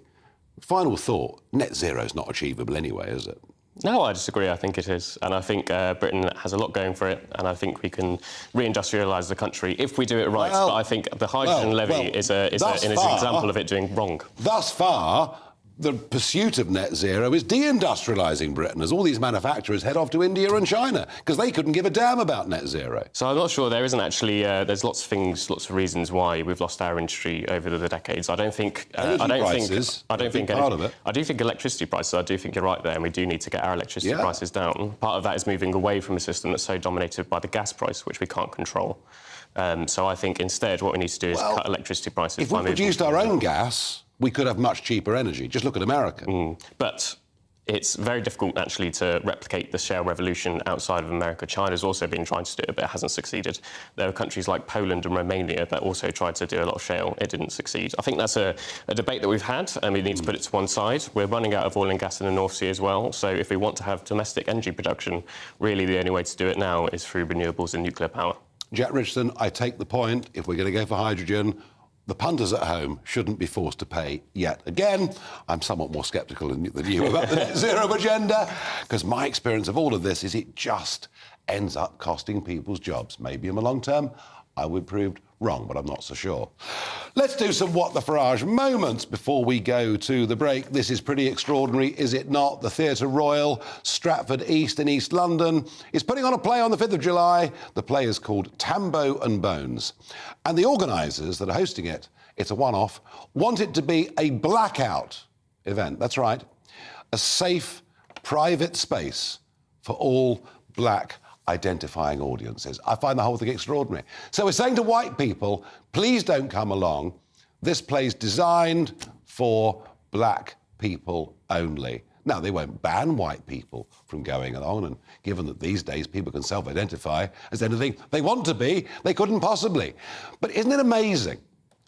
Final thought, net zero is not achievable anyway, is it? No, I disagree. I think it is. And I think Britain has a lot going for it, and I think we can reindustrialise the country if we do it right. But I think the hydrogen levy is an example of it doing wrong. Thus far, the pursuit of net zero is deindustrialising Britain as all these manufacturers head off to India and China because they couldn't give a damn about net zero. So I'm not sure. There isn't actually. There's lots of things, lots of reasons why we've lost our industry over the decades. I don't think. I don't think part of it. I do think electricity prices. I do think you're right there, and we do need to get our electricity prices down. Part of that is moving away from a system that's so dominated by the gas price, which we can't control. So I think instead, what we need to do is cut electricity prices. If we produced our own gas, we could have much cheaper energy. Just look at America. But it's very difficult, actually, to replicate the shale revolution outside of America. China's also been trying to do it, but it hasn't succeeded. There are countries like Poland and Romania that also tried to do a lot of shale. It didn't succeed. I think that's a debate that we've had, and we need to put it to one side. We're running out of oil and gas in the North Sea as well, so if we want to have domestic energy production, really the only way to do it now is through renewables and nuclear power. Jack Richardson, I take the point. If we're going to go for hydrogen, the punters at home shouldn't be forced to pay yet again. I'm somewhat more sceptical than you about the net zero agenda, because my experience of all of this is it just ends up costing people's jobs. Maybe in the long term, I would prove wrong, but I'm not so sure. Let's do some What the Farage moments before we go to the break. This is pretty extraordinary, is it not? The Theatre Royal, Stratford East in East London, is putting on a play on the 5th of July. The play is called Tambo and Bones. And the organisers that are hosting it, it's a one-off, want it to be a blackout event. That's right. A safe, private space for all black identifying audiences. I find the whole thing extraordinary. So we're saying to white people, please don't come along. This play's designed for black people only. Now, they won't ban white people from going along, and given that these days people can self-identify as anything they want to be, they couldn't possibly. But isn't it amazing?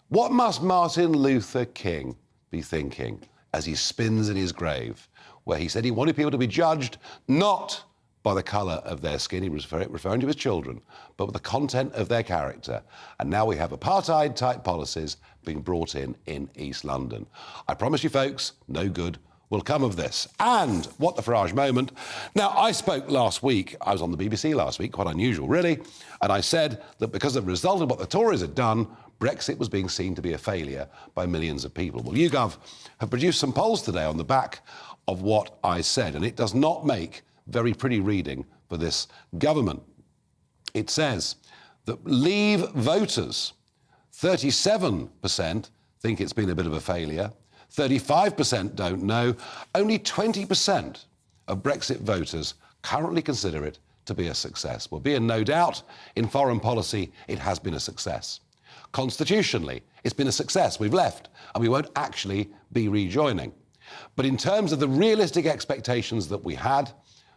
What must Martin Luther King be thinking as he spins in his grave, where he said he wanted people to be judged not by the colour of their skin, he was referring to his children, but with the content of their character. And now we have apartheid-type policies being brought in East London. I promise you, folks, no good will come of this. And What the Farage moment. Now, I spoke last week, I was on the BBC last week, quite unusual, really, and I said that because of the result of what the Tories had done, Brexit was being seen to be a failure by millions of people. Well, YouGov have produced some polls today on the back of what I said, and it does not make very pretty reading for this government. It says that Leave voters, 37% think it's been a bit of a failure, 35% don't know, only 20% of Brexit voters currently consider it to be a success. Well, be in no doubt, in foreign policy, it has been a success. Constitutionally, it's been a success. We've left, and we won't actually be rejoining. But in terms of the realistic expectations that we had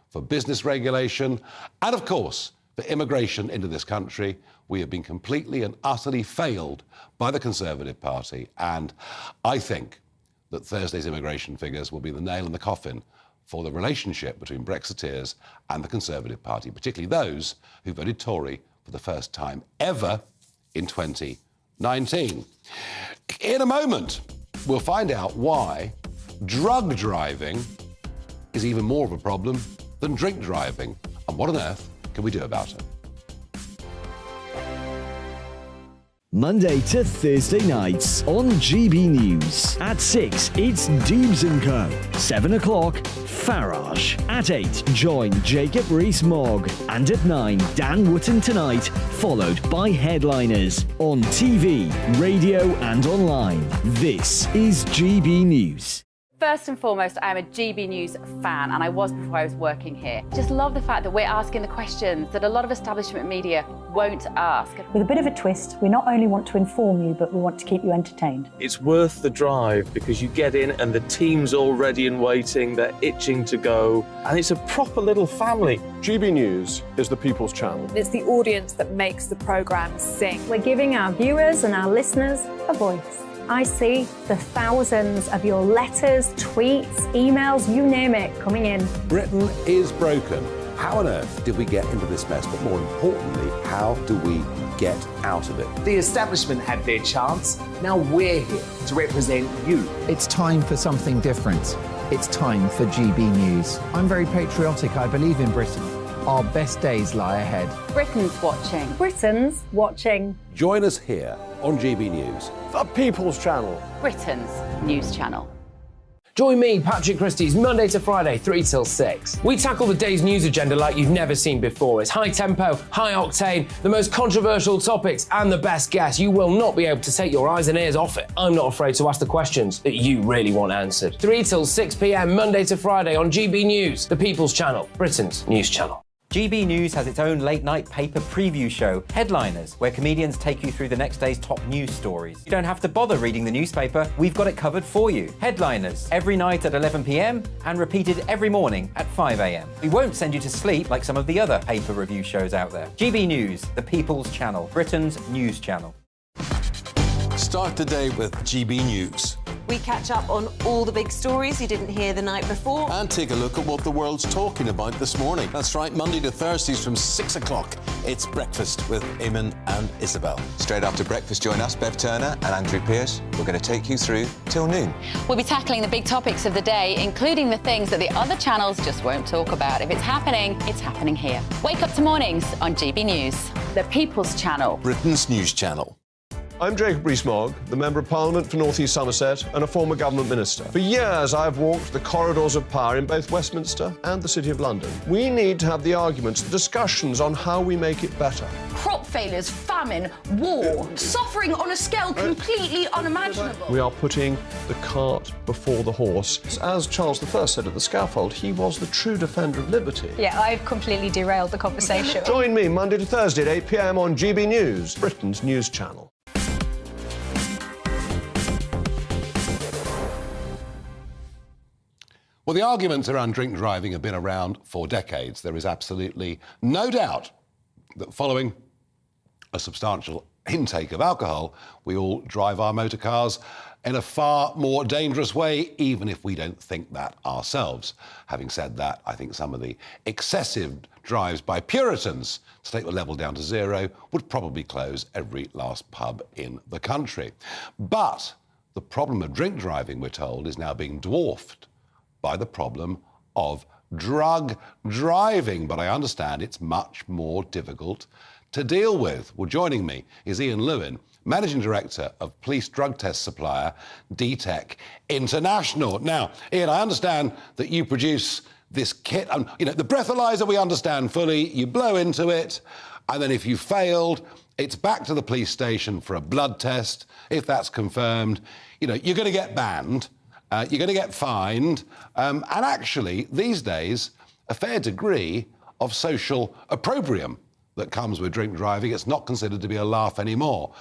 for business regulation, and of course, for immigration into this country, we have been completely and utterly failed by the Conservative Party. And I think that Thursday's immigration figures will be the nail in the coffin for the relationship between Brexiteers and the Conservative Party, particularly those who voted Tory for the first time ever in 2019. In a moment, we'll find out why drug driving is even more of a problem than drink driving, and what on earth can we do about it? Monday to Thursday nights on GB News. At 6, it's Dubes & Co. 7 o'clock, Farage. At 8, join Jacob Rees-Mogg. And at 9, Dan Wootton Tonight, followed by Headliners. On TV, radio and online. This is GB News. First and foremost, I'm a GB News fan, and I was before I was working here. Just love the fact that we're asking the questions that a lot of establishment media won't ask. With a bit of a twist, we not only want to inform you, but we want to keep you entertained. It's worth the drive because you get in and the team's all ready and waiting, they're itching to go, and it's a proper little family. GB News is the people's channel. It's the audience that makes the programme sing. We're giving our viewers and our listeners a voice. I see the thousands of your letters, tweets, emails, you name it, coming in. Britain is broken. How on earth did we get into this mess? But more importantly, how do we get out of it? The establishment had their chance. Now we're here to represent you. It's time for something different. It's time for GB News. I'm very patriotic. I believe in Britain. Our best days lie ahead. Britain's watching. Britain's watching. Join us here on GB News. The People's Channel. Britain's news channel. Join me, Patrick Christie's, Monday to Friday, 3 till 6. We tackle the day's news agenda like you've never seen before. It's high tempo, high octane, the most controversial topics, and the best guests. You will not be able to take your eyes and ears off it. I'm not afraid to ask the questions that you really want answered. 3 till 6 p.m, Monday to Friday on GB News, the People's Channel, Britain's news channel. GB News has its own late-night paper preview show, Headliners, where comedians take you through the next day's top news stories. You don't have to bother reading the newspaper, we've got it covered for you. Headliners, every night at 11 p.m, and repeated every morning at 5 a.m. We won't send you to sleep like some of the other paper review shows out there. GB News, the People's Channel, Britain's news channel. Start the day with GB News. We catch up on all the big stories you didn't hear the night before. And take a look at what the world's talking about this morning. That's right, Monday to Thursdays from 6 o'clock. It's Breakfast with Eamon and Isabel. Straight after breakfast, join us, Bev Turner and Andrew Pearce. We're going to take you through till noon. We'll be tackling the big topics of the day, including the things that the other channels just won't talk about. If it's happening here. Wake up to mornings on GB News, the People's Channel. Britain's news channel. I'm Jacob Rees-Mogg, the Member of Parliament for North East Somerset and a former government minister. For years, I've walked the corridors of power in both Westminster and the City of London. We need to have the arguments, the discussions on how we make it better. Crop failures, famine, war, suffering on a scale completely unimaginable. We are putting the cart before the horse. As Charles I said at the scaffold, he was the true defender of liberty. Yeah, I've completely derailed the conversation. Join me Monday to Thursday at 8 p.m. on GB News, Britain's news channel. Well, the arguments around drink driving have been around for decades. There is absolutely no doubt that following a substantial intake of alcohol, we all drive our motor cars in a far more dangerous way, even if we don't think that ourselves. Having said that, I think some of the excessive drives by Puritans to take the level down to zero would probably close every last pub in the country. But the problem of drink driving, we're told, is now being dwarfed by the problem of drug driving. But I understand it's much more difficult to deal with. Well, joining me is Ian Lewin, Managing Director of police drug test supplier D-Tech International. Now, Ian, I understand that you produce this kit. You know, the breathalyzer we understand fully. You blow into it, and then if you failed, it's back to the police station for a blood test. If that's confirmed, you know, you're going to get banned. You're going to get fined. And actually, these days, a fair degree of social opprobrium that comes with drink driving. It's not considered to be a laugh anymore.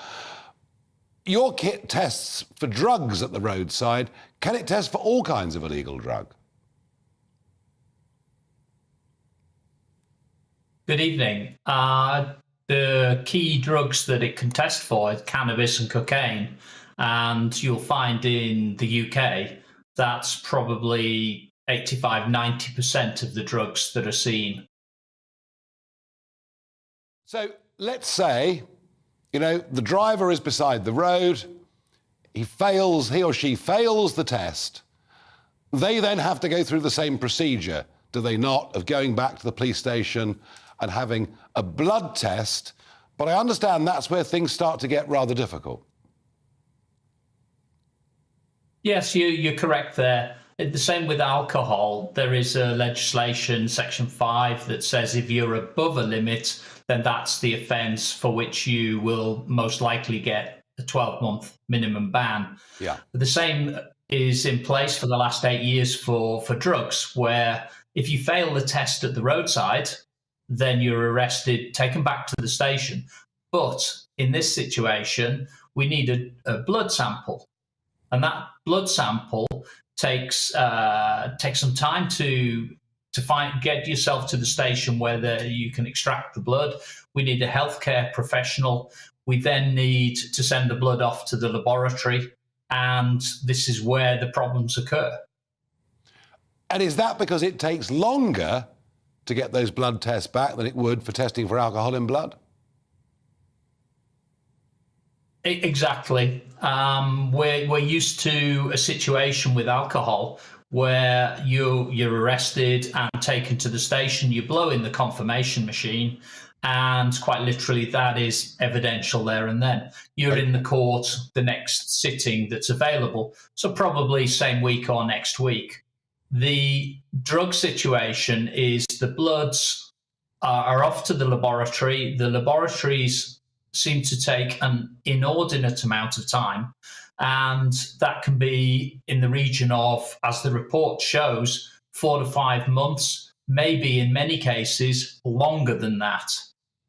Your kit tests for drugs at the roadside. Can it test for all kinds of illegal drug? Good evening. The key drugs that it can test for is cannabis and cocaine. And you'll find in the UK, that's probably 85–90% of the drugs that are seen. So let's say, you know, the driver is beside the road, he or she fails the test. They then have to go through the same procedure, do they not, of going back to the police station and having a blood test. But I understand that's where things start to get rather difficult. Yes, you're correct there. The same with alcohol. There is a legislation, Section 5, that says if you're above a limit, then that's the offence for which you will most likely get a 12-month minimum ban. Yeah. The same is in place for the last 8 years for drugs, where if you fail the test at the roadside, then you're arrested, taken back to the station. But in this situation, we need a blood sample. And that blood sample takes some time to get yourself to the station where you can extract the blood. We need a healthcare professional. We then need to send the blood off to the laboratory, and this is where the problems occur. And is that because it takes longer to get those blood tests back than it would for testing for alcohol in blood? Exactly. We're used to a situation with alcohol where you're arrested and taken to the station. You blow in the confirmation machine, and quite literally that is evidential there and then. You're in the court the next sitting that's available, so probably same week or next week. The drug situation is the bloods are off to the laboratory. The laboratories seem to take an inordinate amount of time, and that can be in the region of, as the report shows, 4 to 5 months, maybe in many cases longer than that.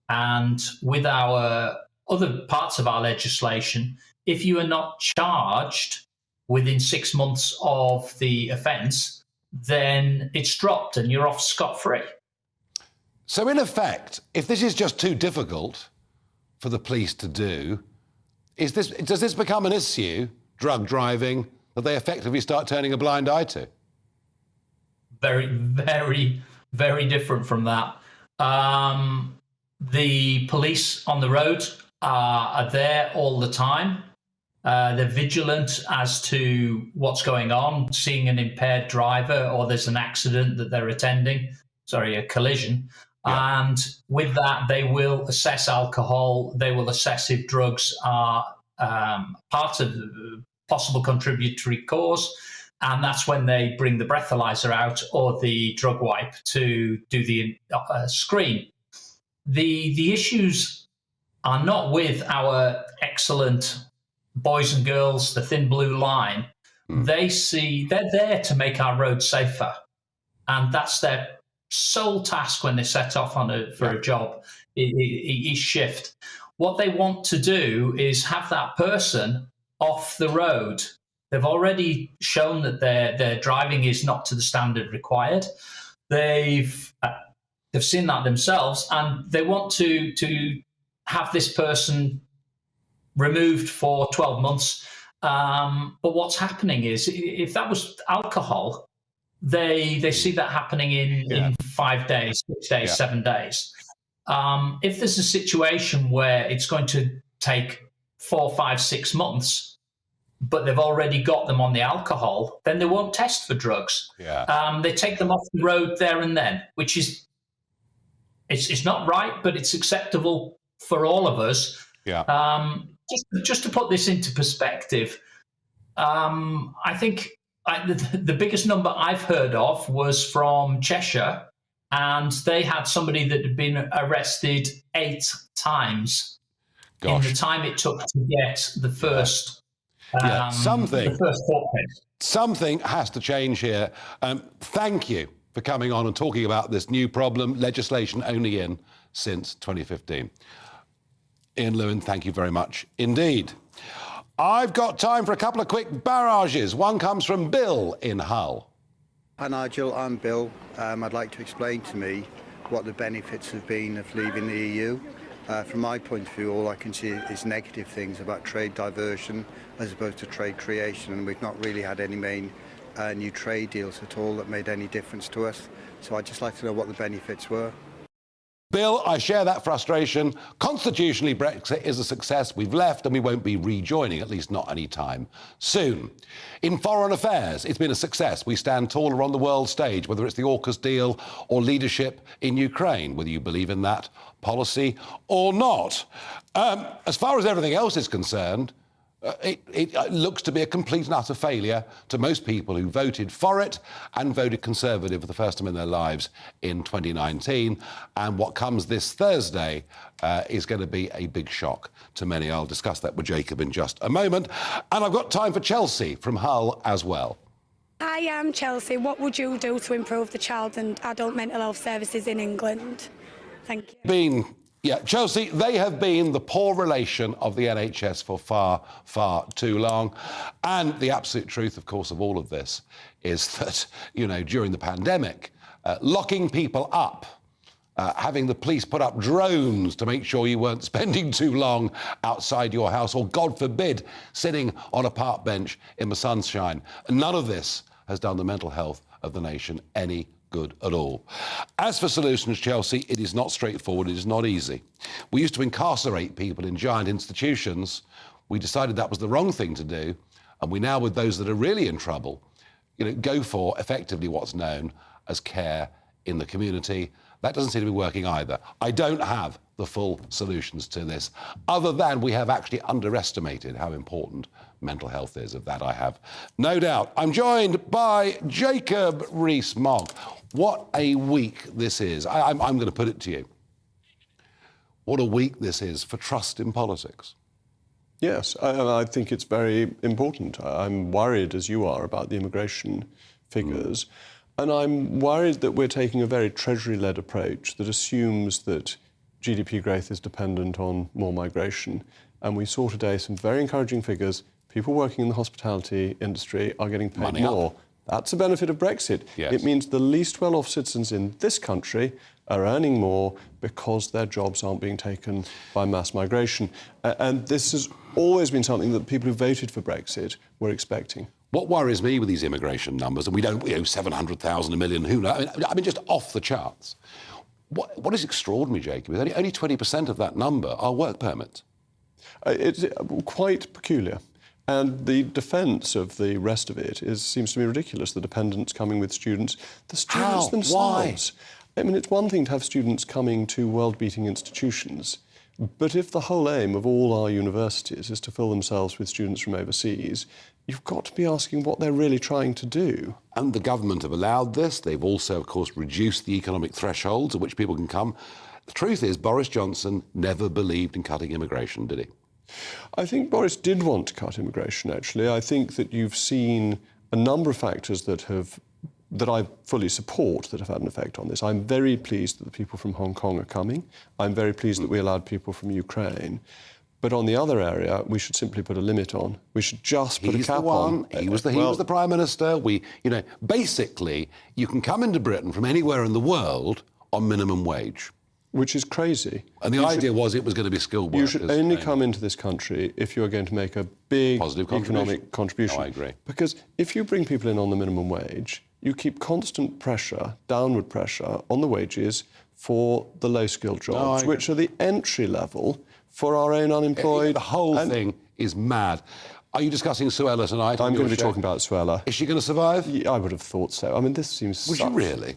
And with our other parts of our legislation, if you are not charged within 6 months of the offence, then it's dropped and you're off scot-free. So in effect, if this is just too difficult for the police to do, does this become an issue, drug driving, that they effectively start turning a blind eye to? Very, very, very different from that. The police on the road are there all the time. They're vigilant as to what's going on, seeing an impaired driver or there's an accident that they're attending, a collision. Yeah. And with that, they will assess alcohol. They will assess if drugs are part of the possible contributory cause. And that's when they bring the breathalyzer out or the drug wipe to do the screen. The issues are not with our excellent boys and girls, the thin blue line. They're there to make our roads safer. And that's their sole task when they set off for a job, each shift. What they want to do is have that person off the road. They've already shown that their driving is not to the standard required. They've seen that themselves, and they want to have this person removed for 12 months. But what's happening is, if that was alcohol, they see that happening in 5 days, 6 days, 7 days. If there's a situation where it's going to take 4, 5, 6 months, but they've already got them on the alcohol, then they won't test for drugs. They take them off the road there and then, which is it's not right, but it's acceptable for all of us. Just to put this into perspective, I think the biggest number I've heard of was from Cheshire, and they had somebody that had been arrested 8 times in the time it took to get the first. Something has to change here. Thank you for coming on and talking about this new problem, legislation only in since 2015. Ian Lewin, thank you very much indeed. I've got time for a couple of quick barrages. One comes from Bill in Hull. Hi Nigel, I'm Bill. I'd like to explain to me what the benefits have been of leaving the EU. From my point of view, all I can see is negative things about trade diversion as opposed to trade creation, and we've not really had any main new trade deals at all that made any difference to us. So I'd just like to know what the benefits were. Bill, I share that frustration. Constitutionally, Brexit is a success. We've left and we won't be rejoining, at least not any time soon. In foreign affairs, it's been a success. We stand taller on the world stage, whether it's the AUKUS deal or leadership in Ukraine, whether you believe in that policy or not. As far as everything else is concerned, it looks to be a complete and utter failure to most people who voted for it and voted Conservative for the first time in their lives in 2019. And what comes this Thursday is going to be a big shock to many. I'll discuss that with Jacob in just a moment. And I've got time for Chelsea from Hull as well. Hi, I'm Chelsea. What would you do to improve the child and adult mental health services in England? Thank you. Chelsea, they have been the poor relation of the NHS for far, far too long. And the absolute truth, of course, of all of this is that, during the pandemic, locking people up, having the police put up drones to make sure you weren't spending too long outside your house, or, God forbid, sitting on a park bench in the sunshine. None of this has done the mental health of the nation any good at all. As for solutions, Chelsea, it is not straightforward, it is not easy. We used to incarcerate people in giant institutions. We decided that was the wrong thing to do, and we now, with those that are really in trouble, go for effectively what's known as care in the community. That doesn't seem to be working either. I don't have the full solutions to this, other than we have actually underestimated how important mental health is. Of that I have no doubt. I'm joined by Jacob Rees-Mogg. What a week this is. I'm going to put it to you. What a week this is for trust in politics. Yes, I think it's very important. I'm worried, as you are, about the immigration figures. And I'm worried that we're taking a very Treasury-led approach that assumes that GDP growth is dependent on more migration. And we saw today some very encouraging figures. People working in the hospitality industry are getting paid more. That's a benefit of Brexit. Yes. It means the least well-off citizens in this country are earning more because their jobs aren't being taken by mass migration. And this has always been something that people who voted for Brexit were expecting. What worries me with these immigration numbers, and we don't, 700,000, a million, who knows? I mean, just off the charts. What is extraordinary, Jacob, is only 20% of that number are work permits. It's quite peculiar. And the defence of the rest of it seems to me ridiculous, the dependents coming with students. The students themselves. Why? I mean, it's one thing to have students coming to world-beating institutions, but if the whole aim of all our universities is to fill themselves with students from overseas, you've got to be asking what they're really trying to do. And the government have allowed this. They've also, of course, reduced the economic thresholds at which people can come. The truth is, Boris Johnson never believed in cutting immigration, did he? I think Boris did want to cut immigration, actually. I think that you've seen a number of factors that I fully support that have had an effect on this. I'm very pleased that the people from Hong Kong are coming. I'm very pleased that we allowed people from Ukraine. But on the other area, we should simply put a limit on. We should just put a cap on. He was the Prime Minister. Basically, you can come into Britain from anywhere in the world on minimum wage. Which is crazy. And the idea was it was going to be skilled workers. You should only come into this country if you're going to make a big economic contribution. No, I agree. Because if you bring people in on the minimum wage, you keep constant pressure, downward pressure, on the wages for the low-skilled jobs, which are the entry level for our own unemployed. The whole thing is mad. Are you discussing Suella tonight? I'm going to be talking about Suella. Is she going to survive? Yeah, I would have thought so. I mean, this seems... Would you really?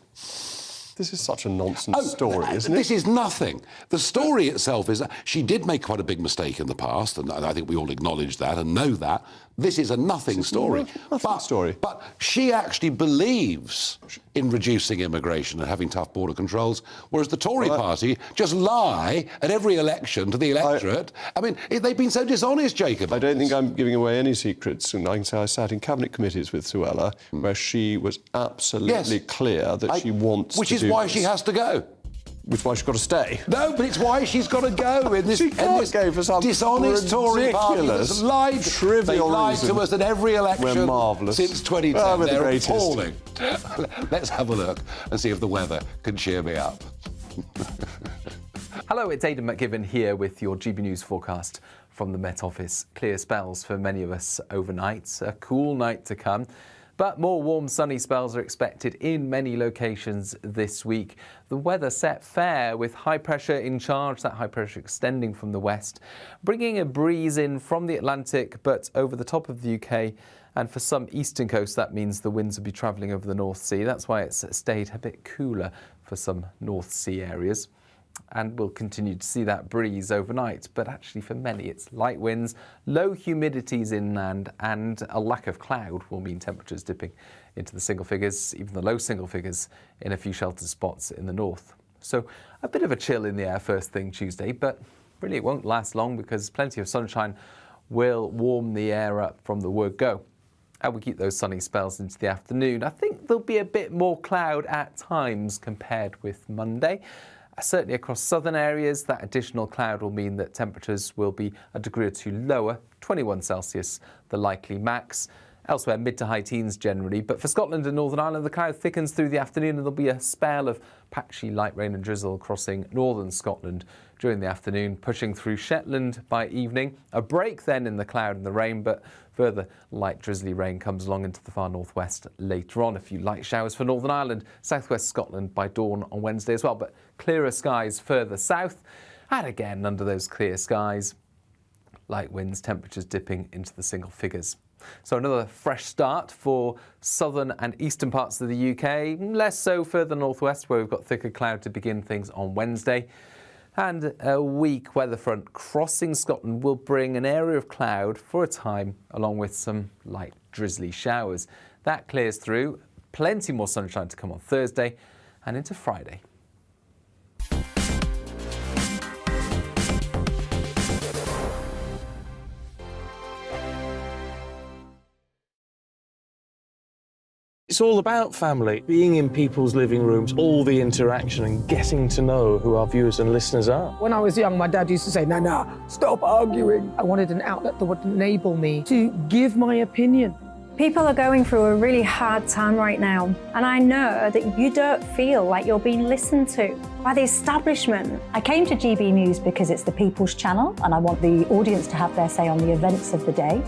This is such a nonsense story, isn't it? This is nothing. The story itself is that she did make quite a big mistake in the past, and I think we all acknowledge that and know that. This is a nothing story. But she actually believes in reducing immigration and having tough border controls, whereas the Tory party just lie at every election to the electorate. I mean, they've been so dishonest, Jacob. I don't think I'm giving away any secrets, and I can say I sat in cabinet committees with Suella, where she was absolutely clear that she wants to do Which is why she has to go. Which is why she's got to stay. No, but it's why she's got to go in this, she can't go for some dishonest Tory party that's lied. They lied to us at every election. We're marvellous. Since 2010. We're the They're greatest. appalling. Let's have a look and see if the weather can cheer me up. Hello, it's Aidan McGibbon here with your GB News forecast from the Met Office. Clear spells for many of us overnight. A cool night to come. But more warm, sunny spells are expected in many locations this week. The weather set fair with high pressure in charge, that high pressure extending from the west, bringing a breeze in from the Atlantic, but over the top of the UK. And for some eastern coast, that means the winds will be travelling over the North Sea. That's why it's stayed a bit cooler for some North Sea areas. And we'll continue to see that breeze overnight. But actually for many, it's light winds, low humidities inland, and a lack of cloud will mean temperatures dipping into the single figures, even the low single figures in a few sheltered spots in the north. So a bit of a chill in the air first thing Tuesday, but really it won't last long because plenty of sunshine will warm the air up from the word go. And we keep those sunny spells into the afternoon. I think there'll be a bit more cloud at times compared with Monday. Certainly across southern areas, that additional cloud will mean that temperatures will be a degree or two lower, 21 Celsius, the likely max. Elsewhere, mid to high teens generally. But for Scotland and Northern Ireland, the cloud thickens through the afternoon and there'll be a spell of patchy light rain and drizzle crossing northern Scotland during the afternoon, pushing through Shetland by evening. A break then in the cloud and the rain, but further light drizzly rain comes along into the far northwest later on. A few light showers for Northern Ireland, southwest Scotland by dawn on Wednesday as well, but clearer skies further south. And again, under those clear skies, light winds, temperatures dipping into the single figures. So another fresh start for southern and eastern parts of the UK, less so for the northwest where we've got thicker cloud to begin things on Wednesday. And a weak weather front crossing Scotland will bring an area of cloud for a time, along with some light drizzly showers. That clears through, plenty more sunshine to come on Thursday and into Friday. It's all about family, being in people's living rooms, all the interaction and getting to know who our viewers and listeners are. When I was young, my dad used to say, no, stop arguing. I wanted an outlet that would enable me to give my opinion. People are going through a really hard time right now, and I know that you don't feel like you're being listened to by the establishment. I came to GB News because it's the People's Channel and I want the audience to have their say on the events of the day.